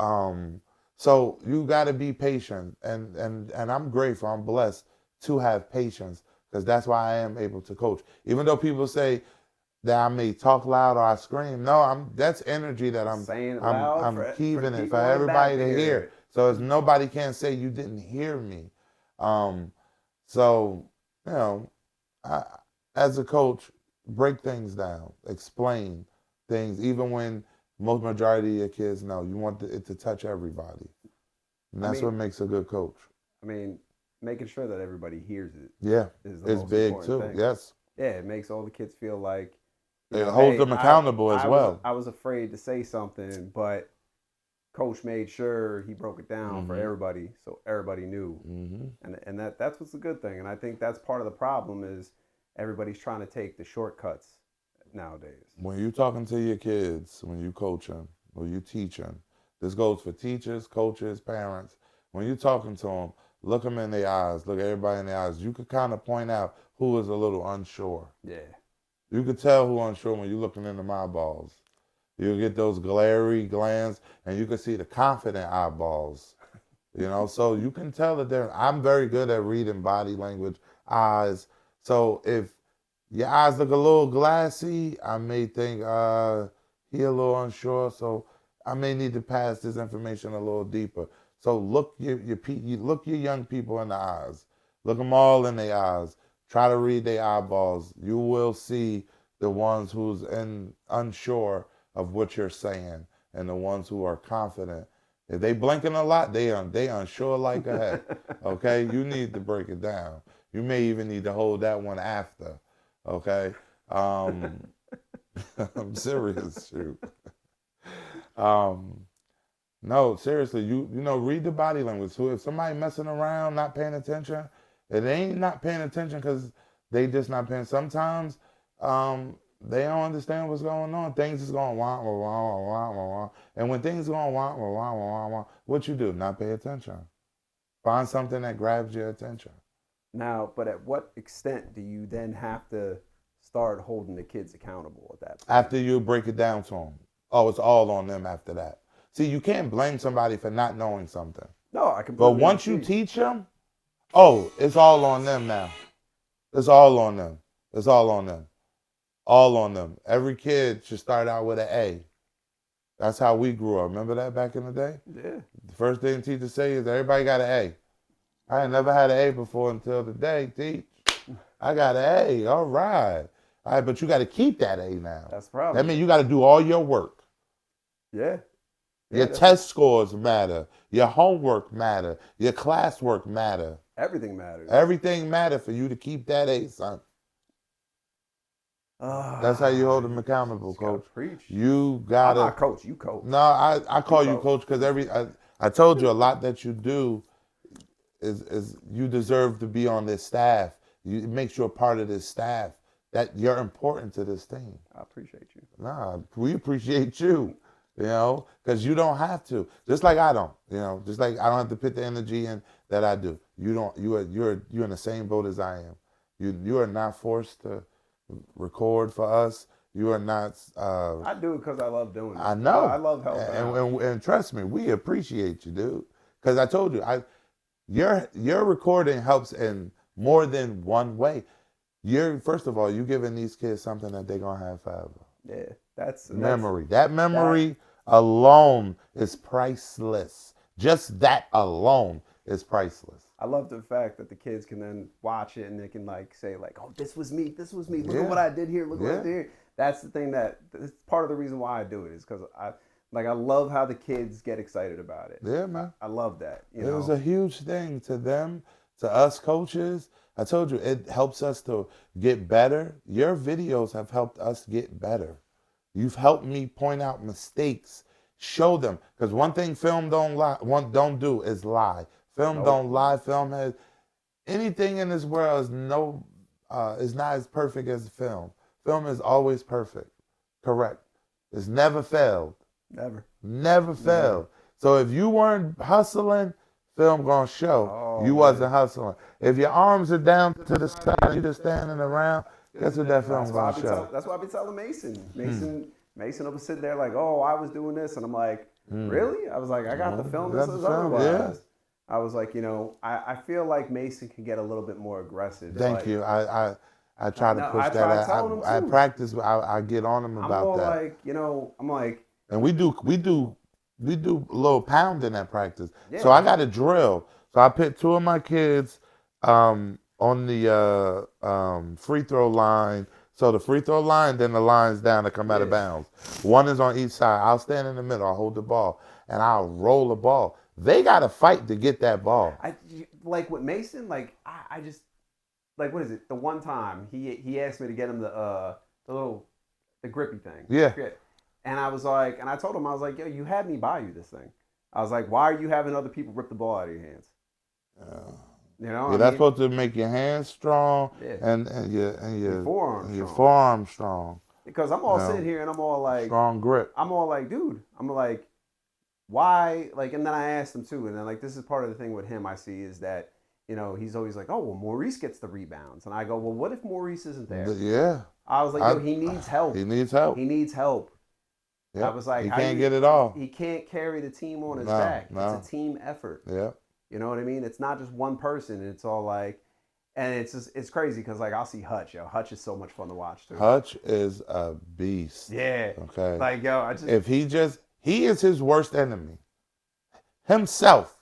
so you got to be patient, and I'm grateful, I'm blessed to have patience because that's why I am able to coach. Even though people say that I may talk loud or I scream. No, that's energy that Saying it loud I'm for the keeping it for people in the back everybody to to hear hear. it. So as nobody can say you didn't hear me. Um, so you know, I, as a coach, break things down, explain things, even when most majority of your kids know. You want it to touch everybody, and I that's what mean, makes a good coach. I mean, making sure that everybody hears it Yeah, is the it's most big important too. thing. Yes, Yeah, it makes all the kids feel like, it holds hey, them accountable as well. I was afraid to say something, but coach made sure he broke it down for Mm-hmm. everybody, so everybody knew. Mm-hmm. And that's what's a good thing. And I think that's part of the problem is everybody's trying to take the shortcuts nowadays. When you talking to your kids, when you coach them, or you teach them, this goes for teachers, coaches, parents. When you talking to them, look them in their eyes, look everybody in their eyes. You could kind of point out who is a little unsure. Yeah. You could tell who unsure when you're looking into my eyeballs. You get those glary glands, and you can see the confident eyeballs. You know, so you can tell that they're. I'm very good at reading body language, eyes. So if your eyes look a little glassy, I may think he a little unsure. So I may need to pass this information a little deeper. So look you look your young people in the eyes. Look them all in their eyes. Try to read their eyeballs. You will see the ones who's unsure of what you're saying, and the ones who are confident. If they blinking a lot, they unsure like a heck. Okay, you need to break it down. You may even need to hold that one after. Okay, um, I'm serious. Shoot. Um, no, seriously. You know, read the body language. So if somebody messing around, not paying attention, it ain't not paying attention because they just not paying. Sometimes they don't understand what's going on. Things is going wah wah wah wah wah wah. And when things going wah wah wah wah wah, what you do? Not pay attention. Find something that grabs your attention. Now, but at what extent do you then have to start holding the kids accountable at that point? After you break it down to them, oh, it's all on them after that. See, you can't blame somebody for not knowing something. No, I But completely once you agree. teach them, oh, it's all on them now. It's all on them. It's all on them. All on them. Every kid should start out with an A. That's how we grew up. Remember that back in the day? Yeah. The first thing teachers say is everybody got an A. I ain't never had an A before until today, teach. I got an A. All right. All right, but you got to keep that A now. That's the That problem. means you got to do all your work. Yeah. Your Yeah, that's test scores matter. Your homework matter. Your classwork matter. everything matters. Everything matter for you to keep that A, son. That's how you hold them You accountable, just gotta coach. preach. You I'm gotta. not coach. You coach. No, I You call you coach. coach because I told you a lot that you do is you deserve to be on this staff. it makes you a part of this staff. That you're important to this team. I appreciate you. Nah, we appreciate you. Because you don't have to. Just like I don't. Just like I don't have to put the energy in that I do. You don't. You're in the same boat as I am. You are not forced to record for us. You are not. I do it because I love doing it. I know. I love helping out. And trust me, we appreciate you, dude. Because I told you, your recording helps in more than one way. First of all, you giving these kids something that they're gonna have forever. Yeah, that's memory. That memory alone is priceless. Just that alone is priceless. I love the fact that the kids can then watch it and they can like say like, "Oh, this was me. This was me. Look at what I did here. Look what I did here." That's the thing that's part of the reason why I do it is because I love how the kids get excited about it. Yeah, man. I love that. It was a huge thing to them, to us coaches. I told you, it helps us to get better. Your videos have helped us get better. You've helped me point out mistakes, show them. Because one thing film don't do is lie. Film don't lie. Film has anything in this world is not as perfect as film. Film is always perfect. Correct. It's never failed. Never failed. So if you weren't hustling, film gonna show you wasn't hustling. If your arms are down to the side, you just standing around, guess what that film gonna show? That's why I be telling Mason. Mason will sit there like, "Oh, I was doing this," and I'm like, "Really?" I was like, "I got the film. This is otherwise." Yeah. I was like, I feel like Mason can get a little bit more aggressive. Thank you. I try to push that. I practice. I get on him about that. Like, I'm like, and we do a little pounding at practice. Yeah. So I got a drill. So I put two of my kids on the free throw line. So the free throw line, then the line's down to come out of bounds. One is on each side. I'll stand in the middle. I'll hold the ball, and I'll roll the ball. They got to fight to get that ball. Like with Mason, like I just like what is it? The one time he asked me to get him the grippy thing. Yeah. And I was like, and I told him, I was like, yo, you had me buy you this thing. I was like, why are you having other people rip the ball out of your hands? That's supposed to make your hands strong and your forearm strong. Because I'm all sitting here and I'm all like strong grip. I'm all like, dude, I'm like, why? Like, and then I asked him too, and then like this is part of the thing with him I see is that he's always like, oh well, Maurice gets the rebounds, and I go, well, what if Maurice isn't there? Yeah. I was like, yo, he needs help. He needs help. He needs help. Yep. I was like, he can't get it all. He can't carry the team on his back. No. It's a team effort. Yeah. You know what I mean? It's not just one person. It's all like, and it's crazy because like I'll see Hutch. Yo, Hutch is so much fun to watch too. Hutch is a beast. Yeah. Okay. Like yo, he is his worst enemy. Himself.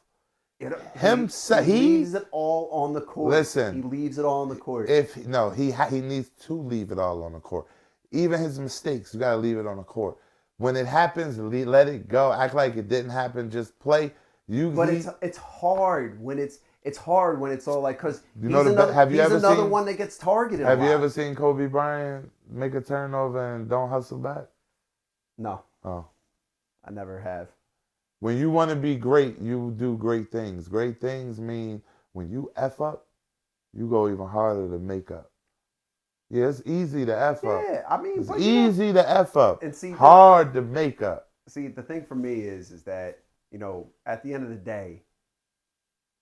Himself. He leaves it all on the court. Listen. He leaves it all on the court. He needs to leave it all on the court. Even his mistakes, you gotta leave it on the court. When it happens, let it go. Act like it didn't happen. Just play. It's hard when it's hard when it's all like because he's another seen, one that gets targeted. Have you ever seen Kobe Bryant make a turnover and don't hustle back? No. Oh, I never have. When you want to be great, you do great things. Great things mean when you F up, you go even harder to make up. Yeah, it's easy to F up. Yeah, I mean, it's easy to F up. And see, hard to make up. See, the thing for me is that at the end of the day,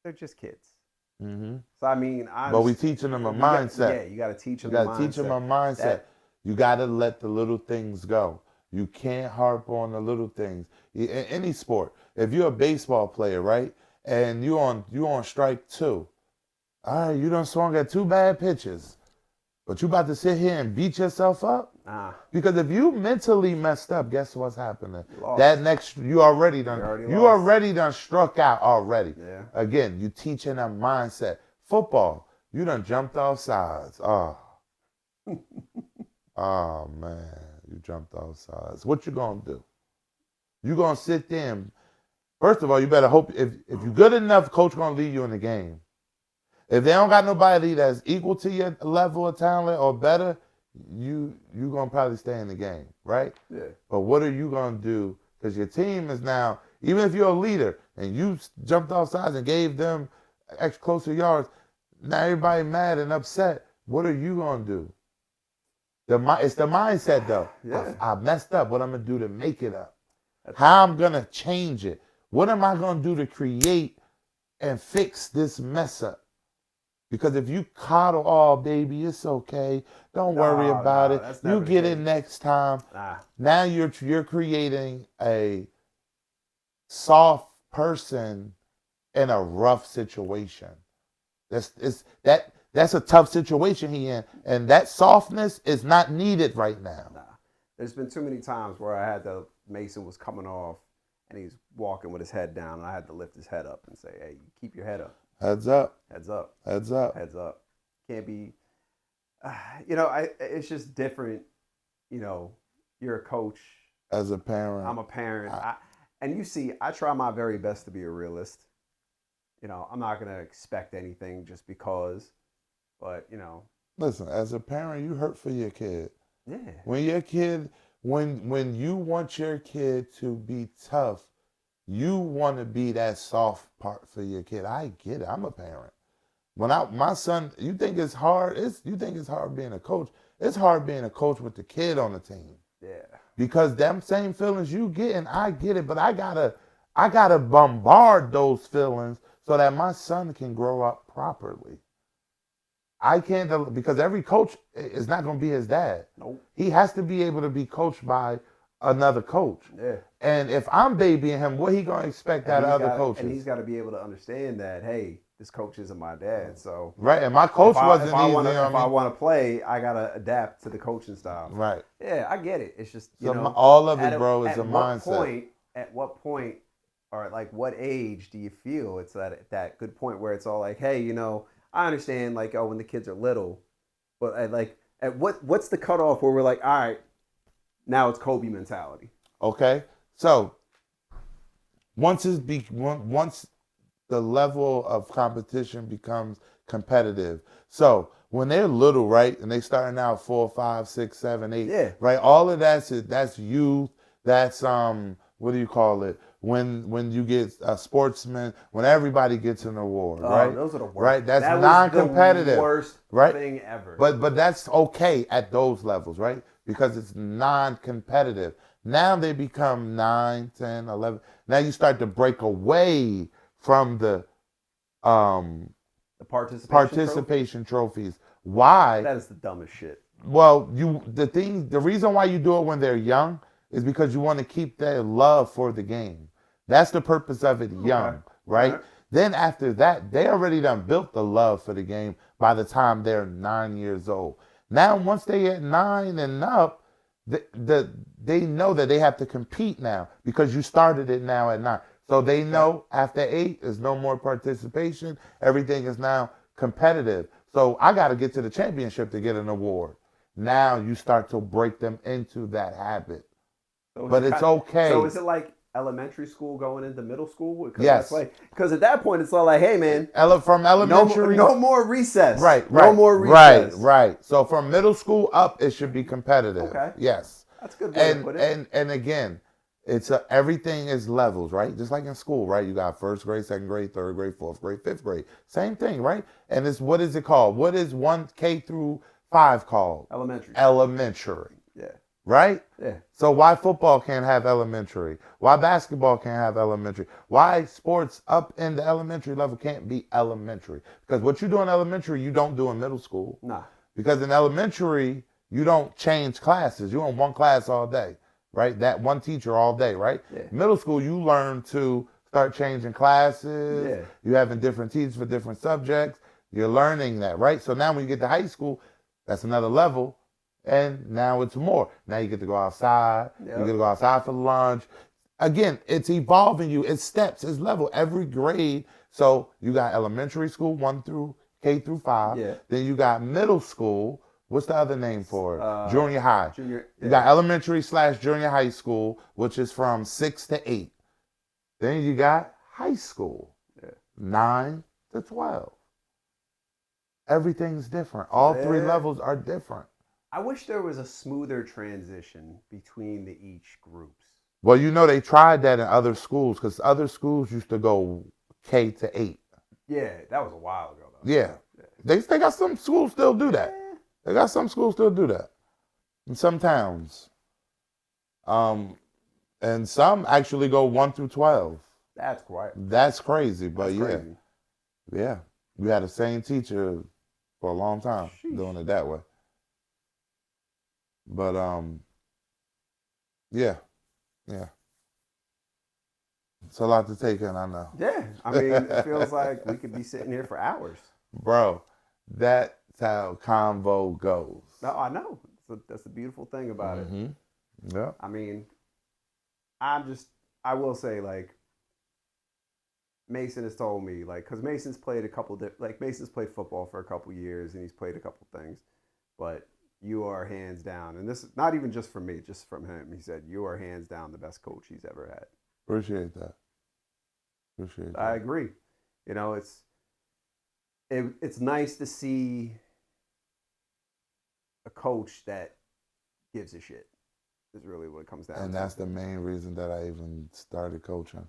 they're just kids. Mm-hmm. So I mean, but we teaching them a mindset. You got to teach them. You got to teach them a mindset. You got to let the little things go. You can't harp on the little things. In any sport, if you're a baseball player, right, and you on strike 2, all right, you done swung at 2 bad pitches, but you about to sit here and beat yourself up. Because if you mentally messed up, guess what's happening? You already done struck out already. Yeah. Again, you teaching a mindset. Football, you done jumped off sides. Oh. Oh man, you jumped off sides. What you gonna do? You gonna sit there and, first of all, you better hope if you're good enough, coach gonna leave you in the game. If they don't got nobody that's equal to your level of talent or better, you gonna probably stay in the game, right? Yeah. But what are you gonna do? Because your team is now, even if you're a leader and you jumped off sides and gave them extra closer yards, Now everybody mad and upset. What are you gonna do? It's the mindset though. Yeah. I messed up. What I'm gonna do to make it up? That's, How I'm gonna change it? What am I gonna do to create and fix this mess up? Because if you coddle, oh baby, it's okay. Don't worry no, about no, it. that's You never the get it case. next time. Nah. Now you're creating a soft person in a rough situation. That's a tough situation he in, and that softness is not needed right now. Nah. There's been too many times where I had to, Mason was coming off and he's walking with his head down, and I had to lift his head up and say, hey, keep your head up. Heads up. Heads up. Heads up. Heads up. Can't be, it's just different. You're a coach. As a parent. I'm a parent. And you see, I try my very best to be a realist. I'm not going to expect anything just because, but, Listen, as a parent, you hurt for your kid. Yeah. When your kid, when you want your kid to be tough, you want to be that soft part for your kid. I get it. I'm a parent. My son, you think it's hard? You think it's hard being a coach? It's hard being a coach with the kid on the team. Yeah. Because them same feelings you get, and I get it, but I gotta bombard those feelings so that my son can grow up properly. I can't, because every coach is not going to be his dad. Nope. He has to be able to be coached by another coach. Yeah. And if I'm babying him, what he going to expect out of other coaches? And he's got to be able to understand that, hey, this coach isn't my dad. So right, and my coach wasn't easy. If I want to play, I got to adapt to the coaching style. Right. Yeah, I get it. It's just, all of it, bro, is a mindset. At what point, or like what age do you feel it's that good point where it's all like, hey, I understand, like, when the kids are little, but what's the cutoff where we're like, all right, now it's Kobe mentality. Okay, so once the level of competition becomes competitive, so when they're little, right, and they starting out 4, 5, 6, 7, 8, yeah, right, all of that's youth. That's what do you call it? When you get a sportsman, when everybody gets an award, right? Those are the worst. Right, that's non-competitive. The worst right? thing ever. But that's okay at those levels, right? Because it's non-competitive. Now they become 9, 10, 11. Now you start to break away from the participation trophies. Why? That is the dumbest shit. Well, the reason why you do it when they're young is because you want to keep their love for the game. That's the purpose of it young, right? Then after that, they already done built the love for the game by the time they're 9 years old. Now, once they at 9 and up, they know that they have to compete now because you started it now at 9. So they know after 8, there's no more participation. Everything is now competitive. So I got to get to the championship to get an award. Now you start to break them into that habit. So but it's okay. So is it like elementary school going into middle school? Yes. Because at that point, it's all like, hey, man. From elementary. No more recess. Right. No more recess. Right. So from middle school up, it should be competitive. Okay. Yes. That's a good way to put it. And again, everything is levels, right? Just like in school, right? You got first grade, second grade, third grade, fourth grade, fifth grade. Same thing, right? And what is it called? What is 1K through 5 called? Elementary. Yeah. Right? Yeah. So why football can't have elementary? Why basketball can't have elementary? Why sports up in the elementary level can't be elementary? Because what you do in elementary, you don't do in middle school. Nah. Because in elementary, you don't change classes. You're in one class all day, right? That one teacher all day, right? Yeah. Middle school, you learn to start changing classes. Yeah. You're having different teachers for different subjects. You're learning that, right? So now when you get to high school, that's another level. And now it's more. Now you get to go outside. Yep. You get to go outside for lunch. Again, it's evolving you. It's steps. It's level. Every grade. So you got elementary school, 1 through K through 5. Yeah. Then you got middle school. What's the other name for it? Junior high. Yeah. You got elementary/junior high school, which is from 6 to 8. Then you got high school, 9 to 12. Everything's different. All 3 levels are different. I wish there was a smoother transition between each groups. Well, they tried that in other schools because other schools used to go K to 8. Yeah, that was a while ago, though. Yeah. They got some schools still do that. Yeah. They got some schools still do that in some towns. Um, and some actually go 1 through 12. That's quiet. That's crazy, but That's yeah, crazy. yeah. We had the same teacher for a long time Sheesh. doing it that way. But yeah, yeah. It's a lot to take in, I know. Yeah. I mean, it feels like we could be sitting here for hours. Bro, that's how convo goes. No, I know. That's the beautiful thing about it. Yeah. I mean, I will say, like, Mason has told me, like, because Mason's played Mason's played football for a couple years and he's played a couple things, but you are hands down, and this is not even just from me, just from him. He said, you are hands down the best coach he's ever had. Appreciate that. Appreciate that. I agree. You know, it's nice to see a coach that gives a shit. Is really what it comes down to. And that's the main reason that I even started coaching.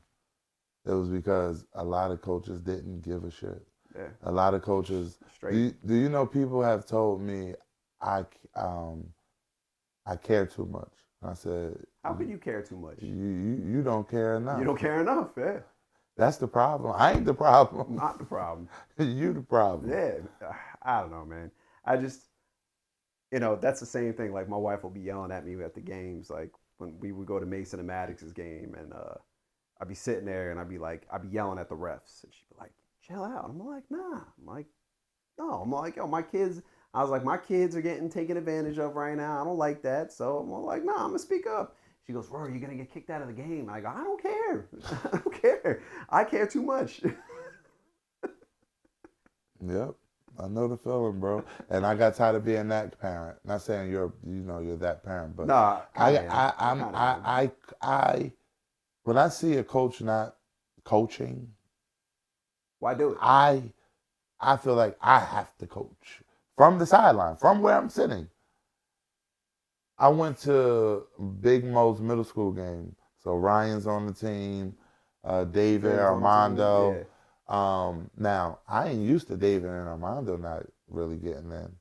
It was because a lot of coaches didn't give a shit. Yeah. A lot of coaches. Straight. Do you know people have told me I care too much? I said, how could you care too much? You don't care enough. You don't care enough. Yeah. That's the problem. I ain't the problem. Not the problem. You the problem. Yeah. I don't know, man. I just, that's the same thing. Like, my wife will be yelling at me at the games. Like, when we would go to Mason and Maddox's game, and I'd be sitting there and I'd be yelling at the refs, and she'd be like, chill out. I'm like, nah. I'm like, no. I'm like, yo, my kids are getting taken advantage of right now. I don't like that. So I'm like, nah, I'm going to speak up. She goes, Rory, you're going to get kicked out of the game. I go, I don't care. I don't care. I care too much. Yep. I know the feeling, bro. And I got tired of being that parent. Not saying you're that parent, but nah, when I see a coach not coaching, why do it? I feel like I have to coach from the sideline, from where I'm sitting. I went to Big Mo's middle school game. So Ryan's on the team, David, Armando. Yeah. Now, I ain't used to David and Armando not really getting in.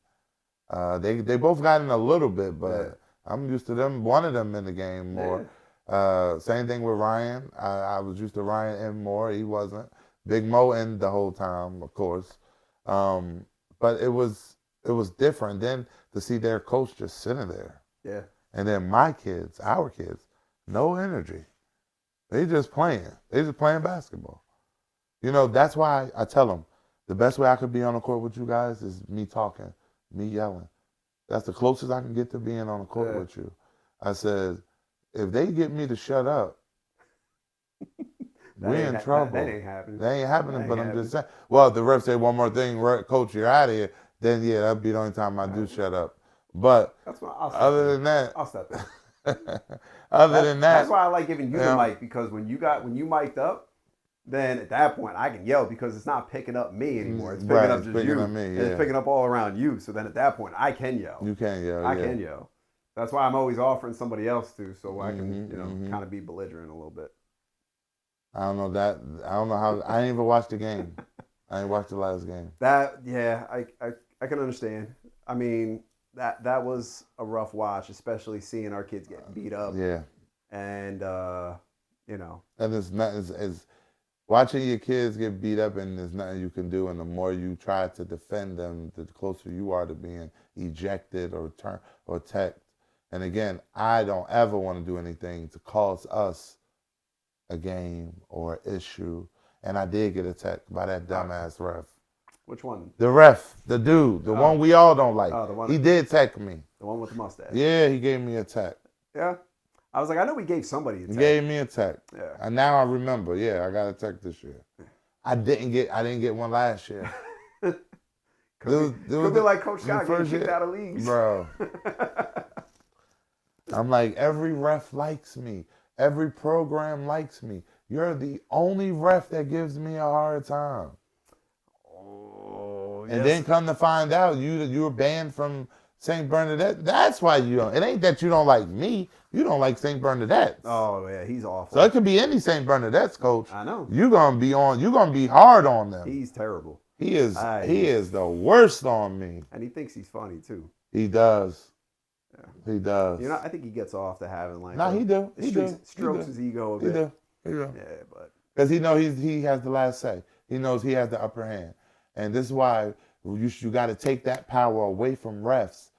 They both got in a little bit, but Yeah. I'm used to one of them in the game more. Yeah. Same thing with Ryan. I was used to Ryan in more. He wasn't. Big Mo in the whole time, of course. But it was different then to see their coach just sitting there. Yeah. And then our kids, no energy. They just playing. They just playing basketball. That's why I tell them the best way I could be on the court with you guys is me talking, me yelling. That's the closest I can get to being on the court with you. I said, if they get me to shut up, we're in trouble. That ain't happening. That ain't happening, but I'm just saying. Well, if the ref say one more thing, coach, you're out of here, then yeah, that'd be the only time I do shut up. But other than that, I'll step in. That's why I like giving you the mic, because when you mic'd up, then at that point I can yell, because it's not picking up me anymore. It's picking up just you. It's picking up all around you. So then at that point I can yell. You can yell. I can yell. That's why I'm always offering somebody else to, so I can kind of be belligerent a little bit. I don't know that. I don't know how. I didn't even watch the game. I didn't watch the last game. I can understand. I mean, that was a rough watch, especially seeing our kids get beat up. Yeah. And And it's not as watching your kids get beat up, and there's nothing you can do. And the more you try to defend them, the closer you are to being ejected or teched. And again, I don't ever want to do anything to cause us a game or issue. And I did get attacked by that dumbass ref. Which one? The ref, the dude, the one we all don't like. The one, he did tech me. The one with the mustache. Yeah, he gave me a tech. Yeah. I was like, I know we gave somebody a tech. He gave me a tech. Yeah. And now I remember, I got a tech this year. I didn't get one last year. Could be like Coach Scott getting kicked out of leagues. Bro. I'm like, every ref likes me. Every program likes me. You're the only ref that gives me a hard time. Oh, and then come to find out, you were banned from St. Bernadette. That's why you don't. It ain't that you don't like me. You don't like St. Bernadette. Oh yeah, he's awful. So it could be any St. Bernadette's coach. I know. You're gonna be hard on them. He's terrible. he is the worst on me. And he thinks he's funny too. He does. Yeah. He does. I think he gets off to having like Nah, he do. it He do. He strokes do. his ego a He bit. do. He do. Yeah, but Because he has the last say. He knows he has the upper hand, and this is why you got to take that power away from refs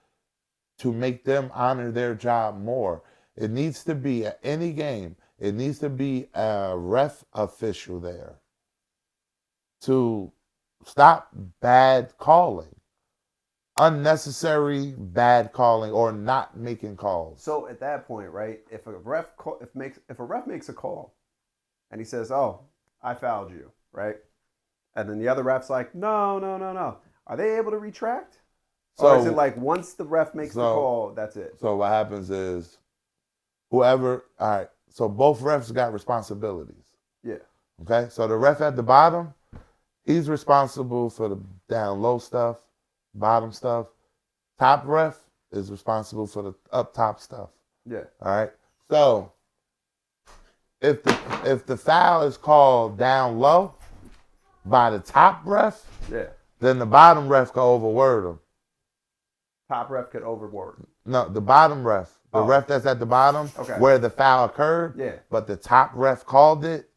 to make them honor their job more. It needs to be at any game. It needs to be a ref official there to stop bad calling, unnecessary bad calling, or not making calls. so at that point, right? If a ref makes a call and he says, "Oh, I fouled you," right? And then the other ref's like, "No, no, no, no." Are they able to retract? Or is it like once the ref makes the call, that's it? So what happens is whoever, all right, so both refs got responsibilities. Yeah. Okay, so the ref at the bottom, he's responsible for the down low stuff, bottom stuff. Top ref is responsible for the up top stuff. Yeah. All right. So if the foul is called down low by the top ref, Yeah. then the bottom ref can overword him. Top ref could overword. No, the bottom ref, the ref that's at the bottom, where the foul occurred. Yeah. But the top ref called it.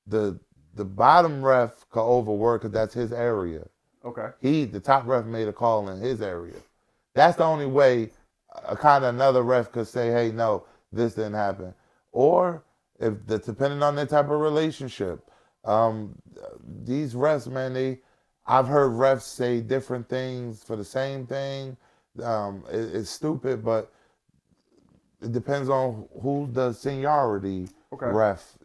The bottom ref can overwork because that's his area. Okay. The top ref made a call in his area. That's the only way kind of another ref could say, hey, no, this didn't happen. Or if depending on their type of relationship, these refs, man, I've heard refs say different things for the same thing. It's stupid, but it depends on who's the seniority ref,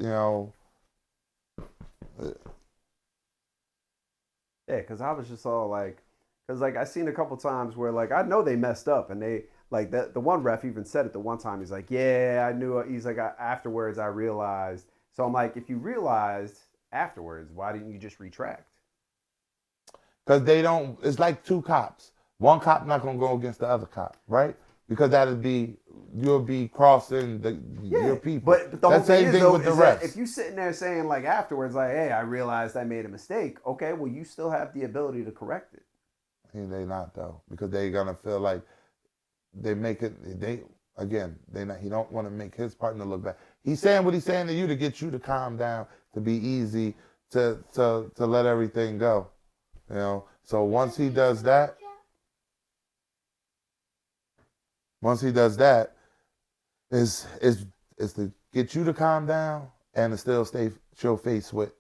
Yeah, because I was just all like, because like I seen a couple times where like I know they messed up and they like the one ref even said it the one time. He's like, yeah, I knew it. He's like, afterwards I realized. So I'm like, if you realized afterwards, why didn't you just retract? Because they don't. It's like two cops. One cop not gonna go against the other cop, right? Because you'll be crossing your people. But the whole thing is, though, is that if you you sitting there saying like afterwards, like, hey, I realized I made a mistake. Okay, well, you still have the ability to correct it. They not though, because they're gonna feel like they make it. They not. He don't want to make his partner look bad. He's saying what he's saying to you to get you to calm down, to be easy, to let everything go. So once he does that, is to get you to calm down and to still show face with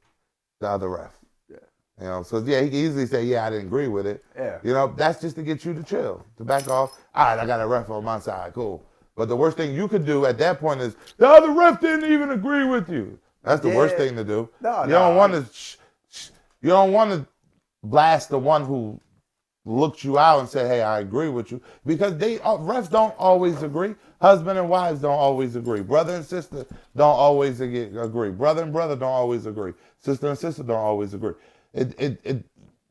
the other ref. Yeah. So yeah, he can easily say, yeah, I didn't agree with it. Yeah. That's just to get you to chill, to back off. All right, I got a ref on my side, cool. But the worst thing you could do at that point is the other ref didn't even agree with you. That's the worst thing to do. You don't want to blast the one who looked you out and said, hey, I agree with you. Because refs don't always agree. Husband and wives don't always agree. Brother and sister don't always agree. Brother and brother don't always agree. Sister and sister don't always agree.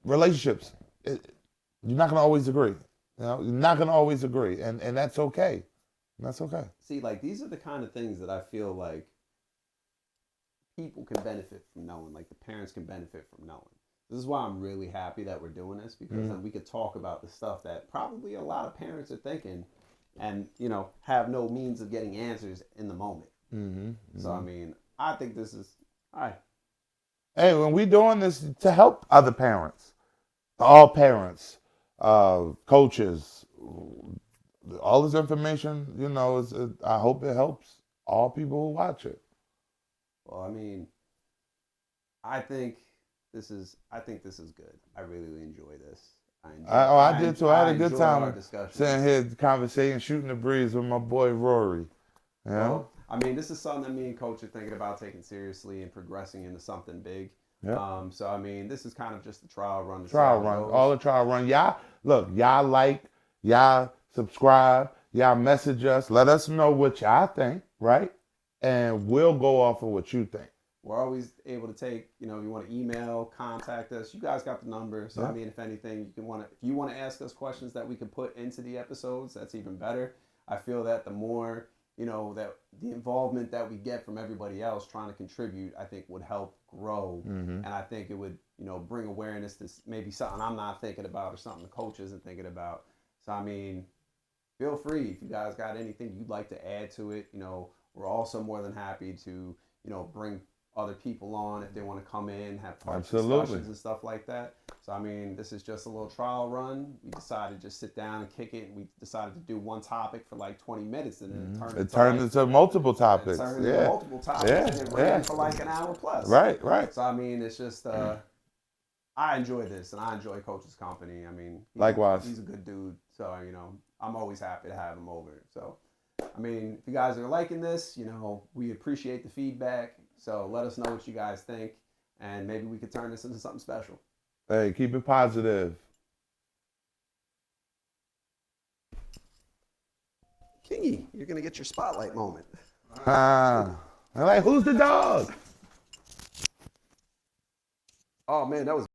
Relationships, you're not going to always agree. You're not going to always agree. And that's okay. That's okay. See, like, these are the kind of things that I feel like people can benefit from knowing. Like, the parents can benefit from knowing. This is why I'm really happy that we're doing this, because then we could talk about the stuff that probably a lot of parents are thinking and, have no means of getting answers in the moment. So, I mean, I think this is, all right. Hey, when we're doing this to help other parents, all parents, coaches, all this information, I hope it helps all people who watch it. Well, I mean, I think this is good. I really enjoy this. I did too. I had a good time sitting here conversating, shooting the breeze with my boy Rory. Well, I mean, this is something that me and Coach are thinking about taking seriously and progressing into something big. Yeah. So I mean, this is kind of just a trial run. All the trial run. Y'all like, y'all subscribe, y'all message us, let us know what y'all think, right? And we'll go off of what you think. We're always able to take, you want to email, contact us. You guys got the number. So, I mean, if anything, if you want to ask us questions that we can put into the episodes, that's even better. I feel that the more, that the involvement that we get from everybody else trying to contribute, I think would help grow, and I think it would, bring awareness to maybe something I'm not thinking about or something the coach isn't thinking about. So I mean, feel free if you guys got anything you'd like to add to it. We're also more than happy to, bring other people on if they want to come in, have part discussions and stuff like that. So I mean, this is just a little trial run. We decided to just sit down and kick it, and we decided to do one topic for like 20 minutes, and then it turned into multiple topics. And it ran for like an hour plus. Right. So I mean, it's just I enjoy this, and I enjoy Coach's company. I mean, likewise, he's a good dude. So I'm always happy to have him over. So I mean, if you guys are liking this, we appreciate the feedback. So let us know what you guys think, and maybe we could turn this into something special. Hey, keep it positive. Kingy, you're going to get your spotlight moment. I'm like, who's the dog? Oh, man, that was